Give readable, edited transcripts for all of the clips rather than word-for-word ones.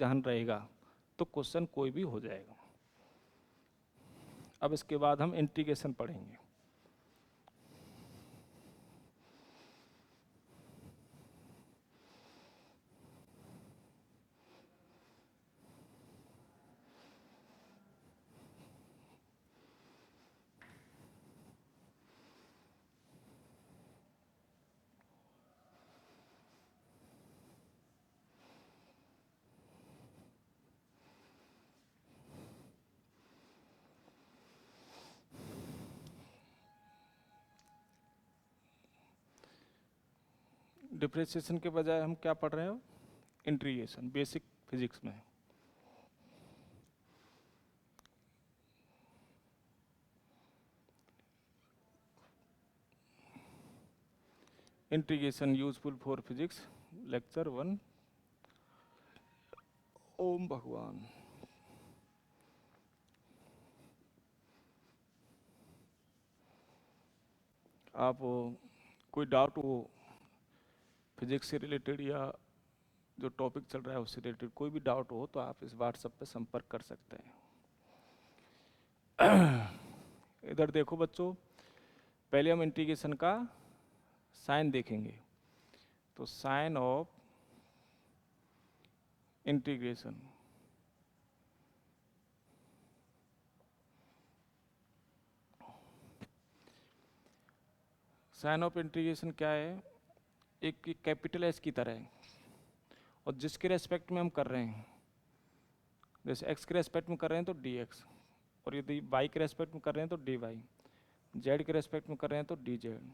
ध्यान रहेगा तो क्वेश्चन कोई भी हो जाएगा। अब इसके बाद हम इंटीग्रेशन पढ़ेंगे। डिफरेंशिएशन के बजाय हम क्या पढ़ रहे हो? इंटीग्रेशन, बेसिक फिजिक्स में। Integration useful for physics, lecture 1। ओम भगवान। आप कोई डाउट हो फिजिक्स से रिलेटेड या जो टॉपिक चल रहा है उससे रिलेटेड कोई भी डाउट हो तो आप इस व्हाट्सएप पे संपर्क कर सकते हैं। इधर देखो बच्चों, पहले हम इंटीग्रेशन का साइन देखेंगे। तो sign of integration, sign of integration क्या है? एक कैपिटल एस की तरह है, और जिसके रेस्पेक्ट में हम कर रहे हैं, जैसे एक्स के रेस्पेक्ट में कर रहे हैं तो डी एक्स, और यदि वाई के रेस्पेक्ट में कर रहे हैं तो डी वाई, जेड के रेस्पेक्ट में कर रहे हैं तो डी जेड,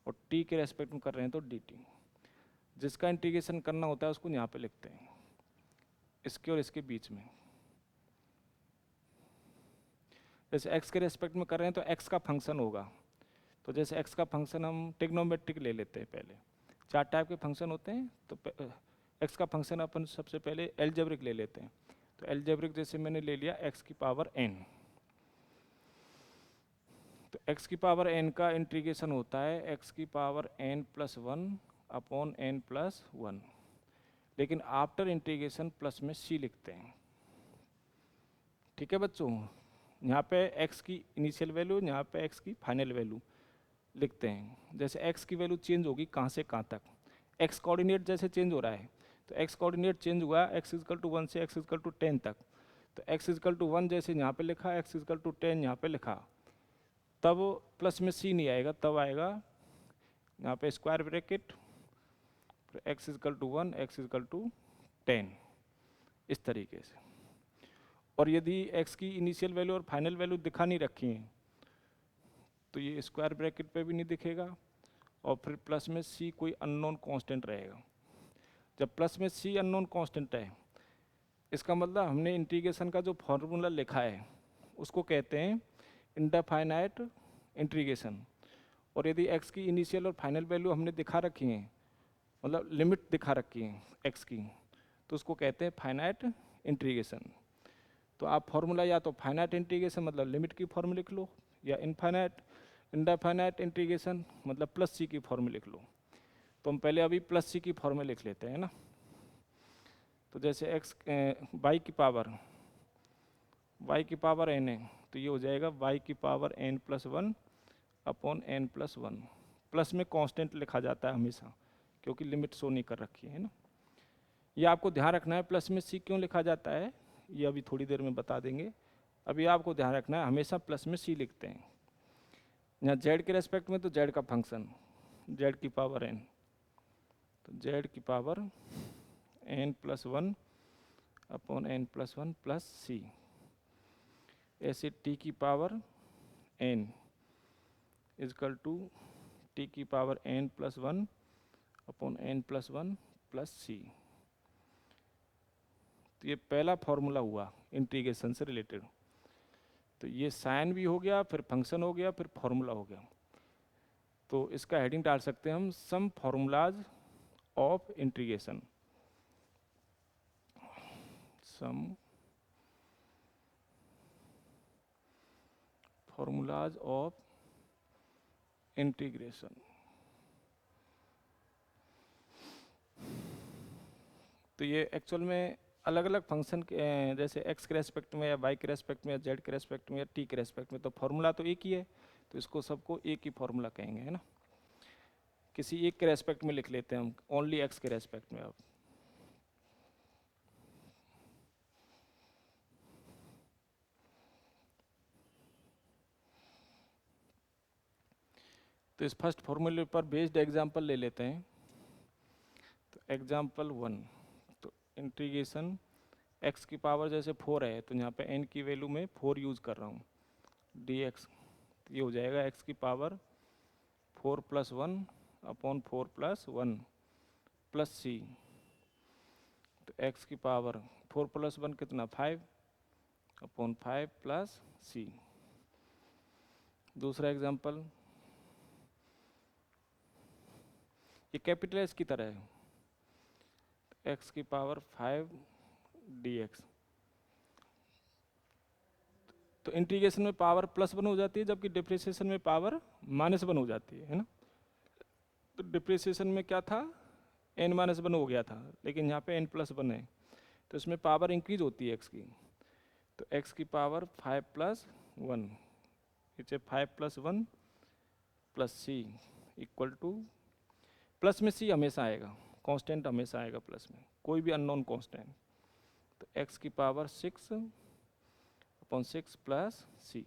और टी के रेस्पेक्ट में कर रहे हैं तो डी टी। जिसका इंटीग्रेशन करना होता है उसको यहाँ पे लिखते हैं, इसके और इसके बीच में। जैसे एक्स के रेस्पेक्ट में कर रहे हैं तो एक्स का फंक्शन होगा, तो जैसे एक्स का फंक्शन हम ट्रिग्नोमेट्रिक ले लेते हैं। पहले 4 टाइप के फंक्शन होते हैं, तो एक्स का फंक्शन अपन सबसे पहले एलजेब्रिक ले लेते हैं। तो एलजेब्रिक जैसे मैंने ले लिया एक्स की पावर एन, तो एक्स की पावर एन का इंटीग्रेशन होता है एक्स की power n plus 1 upon n plus 1, लेकिन आफ्टर इंटीग्रेशन प्लस में सी लिखते हैं। ठीक है बच्चों, यहाँ पे एक्स की इनिशियल वैल्यू, यहाँ पे एक्स की फाइनल वैल्यू लिखते हैं। जैसे एक्स की वैल्यू चेंज होगी कहाँ से कहाँ तक, एक्स कोऑर्डिनेट जैसे चेंज हो रहा है, तो एक्स कोऑर्डिनेट चेंज हुआ एक्स इजकल टू 1 से एक्स इजकल टू 10 तक। तो एक्स इजकल टू 1 जैसे यहाँ पे लिखा, एक्स इजकल टू 10 यहाँ पे लिखा, तब प्लस में सी नहीं आएगा, तब आएगा यहाँ पे square bracket x equal to 1 x equal to 10, इस तरीके से। और यदि एक्स की इनिशियल वैल्यू और फाइनल वैल्यू दिखा नहीं रखी है तो ये स्क्वायर ब्रैकेट पे भी नहीं दिखेगा, और फिर प्लस में सी कोई अननोन कांस्टेंट रहेगा। जब प्लस में सी अननोन कांस्टेंट है, इसका मतलब हमने इंटीग्रेशन का जो फॉर्मूला लिखा है उसको कहते हैं इंडेफिनाइट इंटीग्रेशन। और यदि एक्स की इनिशियल और फाइनल वैल्यू हमने दिखा रखी है, मतलब लिमिट दिखा रखी है एक्स की, तो उसको कहते हैं फाइनाइट इंटीग्रेशन। तो आप फॉर्मूला या तो फाइनाइट इंटीग्रेशन मतलब लिमिट की फॉर्म लिख लो, या इनफाइनाइट इंडेफिनाइट इंटीग्रेशन मतलब प्लस सी की फॉर्म लिख लो। तो हम पहले अभी प्लस सी की फॉर्म लिख लेते हैं ना। तो जैसे एक्स वाई की पावर एन है, तो ये हो जाएगा वाई की power n plus 1 upon n plus 1। Plus में कांस्टेंट लिखा जाता है हमेशा, क्योंकि लिमिट शो नहीं कर रखी है ना। ये आपको ध्यान रखना है, प्लस में सी क्यों लिखा जाता है ये अभी थोड़ी देर में बता देंगे। अभी आपको ध्यान रखना है हमेशा प्लस में सी लिखते हैं। यहाँ जेड के रेस्पेक्ट में तो जेड का फंक्शन जेड की पावर एन, तो जेड की power n plus 1 upon n plus 1 plus c. ऐसे टी की power n is equal to t की power n plus 1 upon n plus 1 plus c. तो ये पहला फॉर्मूला हुआ इंटीग्रेशन से रिलेटेड। तो ये साइन भी हो गया, फिर फंक्शन हो गया, फिर फॉर्मूला हो गया। तो इसका हेडिंग डाल सकते हैं हम some formulas of integration. Some formulas of integration. तो ये एक्चुअल में अलग अलग फंक्शन के जैसे एक्स के रेस्पेक्ट में या वाई के रेस्पेक्ट में या जेड के रेस्पेक्ट में या टी के रेस्पेक्ट में, तो फॉर्मूला तो एक ही है, तो इसको सबको एक ही फॉर्मूला कहेंगे, है ना। किसी एक के रेस्पेक्ट में लिख लेते हैं हम, ओनली एक्स के रेस्पेक्ट में। अब तो इस फर्स्ट फॉर्मूले पर बेस्ड एग्जांपल ले लेते हैं। तो एग्जांपल 1, तो इंटीग्रेशन x की पावर जैसे 4 है, तो यहाँ पे n की वैल्यू में 4 यूज़ कर रहा हूँ, dx, तो ये हो जाएगा x की पावर 4 + 1 अपॉन 4 + 1 प्लस सी। तो x की पावर 4 + 1 कितना 5 अपॉन 5 प्लस सी। दूसरा एग्जांपल, ये कैपिटल एस की तरह है, x की पावर 5 dx। तो इंटीग्रेशन में पावर +1 हो जाती है, जबकि डिप्रिसिएशन में पावर -1 हो जाती है ना। तो डिप्रिसिएशन में क्या था, n-1 हो गया था, लेकिन यहाँ पे n+1 है, तो इसमें पावर इंक्रीज होती है x की। तो x की पावर 5 + 1, इसे 5 + 1 plus C equal to, plus में सी हमेशा आएगा, कांस्टेंट हमेशा आएगा प्लस में, कोई भी अननोन कांस्टेंट। तो x की पावर 6 अपॉन 6 प्लस सी।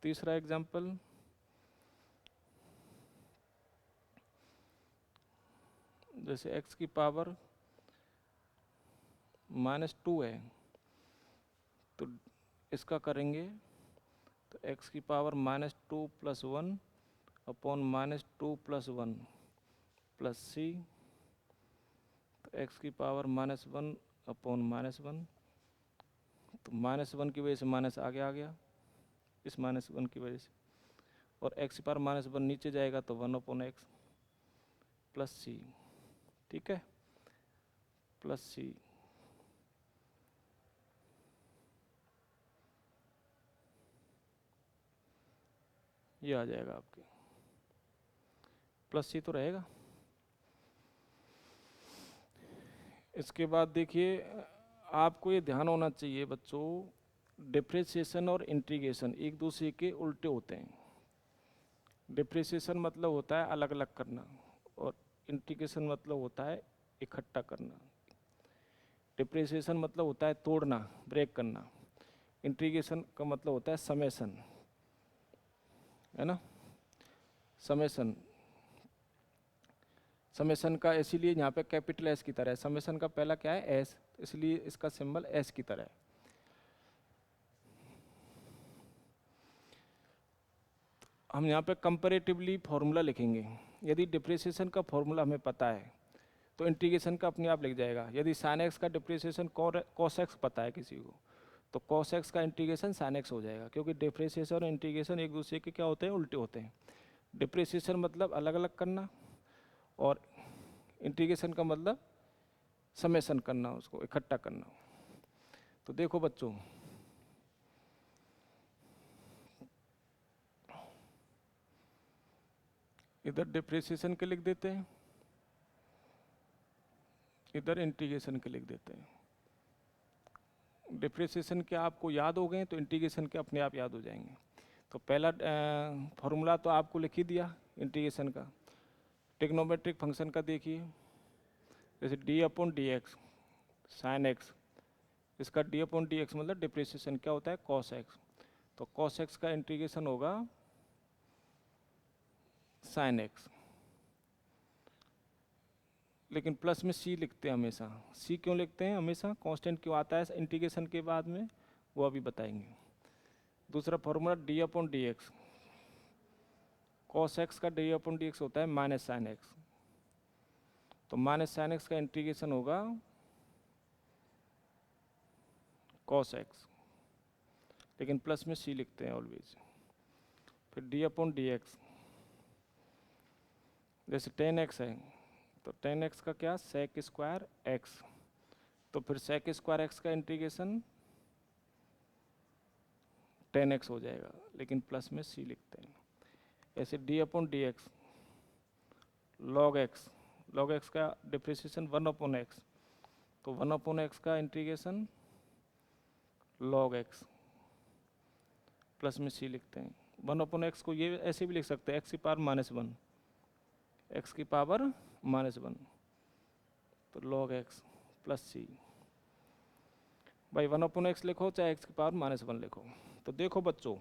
तीसरा एग्जांपल, जैसे x की पावर -2 है, तो इसका करेंगे, तो x की पावर -2 + 1 अपॉन -2 + 1 प्लस सी। तो x की पावर -1 अपॉन -1, तो -1 की वजह से माइनस आगे आ गया, इस -1 की वजह से, और x की पावर -1 नीचे जाएगा तो 1/x प्लस सी, ठीक है, प्लस सी। ये आ जाएगा आपके, प्लस सी तो रहेगा। इसके बाद देखिए, आपको ये ध्यान होना चाहिए बच्चों, डिप्रिसिएशन और इंटीग्रेशन एक दूसरे के उल्टे होते हैं। डिप्रिसिएशन मतलब होता है अलग अलग करना, और इंटीग्रेशन मतलब होता है इकट्ठा करना। डिप्रिसिएशन मतलब होता है तोड़ना, ब्रेक करना। इंटीग्रेशन का मतलब होता है समेशन, है ना, समेशन। समेशन का इसीलिए यहाँ पे कैपिटल एस की तरह है, समेशन का पहला क्या है एस, इसलिए इसका सिंबल एस की तरह है। हम यहाँ पे कंपैरेटिवली फॉर्मूला लिखेंगे। यदि डिप्रिसिएशन का फॉर्मूला हमें पता है तो इंटीग्रेशन का अपने आप लिख जाएगा। यदि साइन एक्स का डिप्रिसिएशन कॉस एक्स पता है किसी को, तो कॉस एक्स का इंटीग्रेशन साइन एक्स हो जाएगा, क्योंकि डिप्रिसिएशन और इंटीग्रेशन एक दूसरे के क्या होते हैं, उल्टे होते हैं। डिप्रिसिएशन मतलब अलग अलग करना, और इंटीग्रेशन का मतलब समेशन करना, उसको इकट्ठा करना। तो देखो बच्चों, इधर डिप्रिसिएशन के लिख देते हैं, इधर इंटीग्रेशन के लिख देते हैं। डिप्रिसिएशन के आपको याद हो गए तो इंटीग्रेशन के अपने आप याद हो जाएंगे। तो पहला फॉर्मूला तो आपको लिख ही दिया इंटीग्रेशन का। ट्रिग्नोमेट्रिक फंक्शन का देखिए, जैसे d/dx साइन एक्स, इसका d/dx मतलब डिप्रिसिएशन क्या होता है, कॉस एक्स। तो कॉस एक्स का इंटीग्रेशन होगा साइन एक्स, लेकिन प्लस में सी लिखते हैं हमेशा। सी क्यों लिखते हैं हमेशा, कांस्टेंट क्यों आता है इंटीग्रेशन के बाद में, वो अभी बताएंगे। दूसरा फॉर्मूला d/dx, कॉस एक्स का d/dx होता है माइनस साइन एक्स, तो माइनस साइन एक्स का इंटीग्रेशन होगा कॉस एक्स, लेकिन प्लस में सी लिखते हैं ऑलवेज। फिर d/dx, जैसे 10x है, तो 10x का क्या, sec स्क्वायर x, तो फिर sec स्क्वायर x का इंटीग्रेशन 10x हो जाएगा, लेकिन प्लस में c लिखते हैं। ऐसे d/dx log x, log x का डिप्रिसिएशन 1/x, तो 1/x का इंटीग्रेशन लॉग एक्स प्लस में सी लिखते हैं। 1/x को ये ऐसे भी लिख सकते हैं, एक्स की पावर -1, एक्स की पावर -1, तो लॉग एक्स प्लस सी। भाई 1/x लिखो चाहे एक्स की पावर -1 लिखो। तो देखो बच्चों,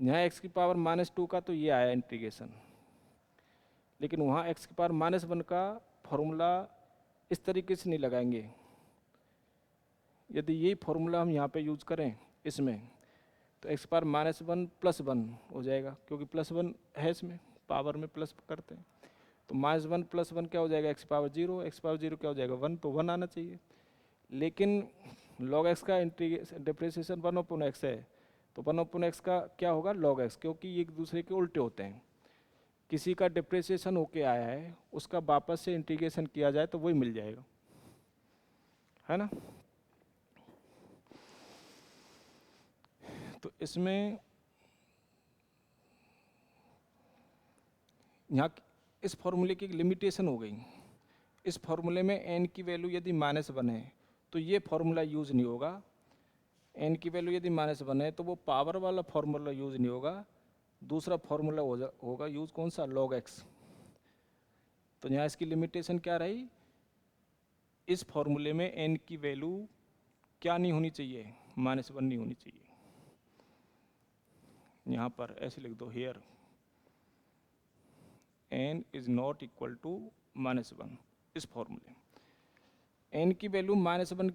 यहाँ एक्स की पावर -2 का तो ये आया इंटीग्रेशन, लेकिन वहाँ एक्स की पावर -1 का फॉर्मूला इस तरीके से नहीं लगाएंगे। यदि यही फॉर्मूला हम यहाँ पे यूज करें इसमें, तो एक्स पावर -1 +1 हो जाएगा, क्योंकि +1 है इसमें, पावर में प्लस करते हैं। तो -1 + 1 क्या हो जाएगा, एक्स पावर 0, एक्स पावर 0 क्या हो जाएगा 1, तो 1 आना चाहिए। लेकिन log x का डिप्रिसिएशन 1/x है, तो 1/x का क्या होगा log x, क्योंकि ये एक दूसरे के उल्टे होते हैं। किसी का डिप्रिसिएशन होके आया है, उसका वापस से इंटीग्रेशन किया जाए तो वही मिल जाएगा, है ना। तो इसमें यहाँ इस फॉर्मूले की एक लिमिटेशन हो गई। इस फॉर्मूले में n की वैल्यू यदि -1 है तो ये फॉर्मूला यूज़ नहीं होगा। n की वैल्यू यदि -1 है तो वो पावर वाला फॉर्मूला यूज़ नहीं होगा, दूसरा फॉर्मूला होगा यूज़, कौन सा, log x। तो यहाँ इसकी लिमिटेशन क्या रही, इस फॉर्मूले में n की वैल्यू क्या नहीं होनी चाहिए, -1 नहीं होनी चाहिए। यहाँ पर ऐसे लिख दो, here n is not equal to -1, इस फॉर्मूले n की वैल्यू -1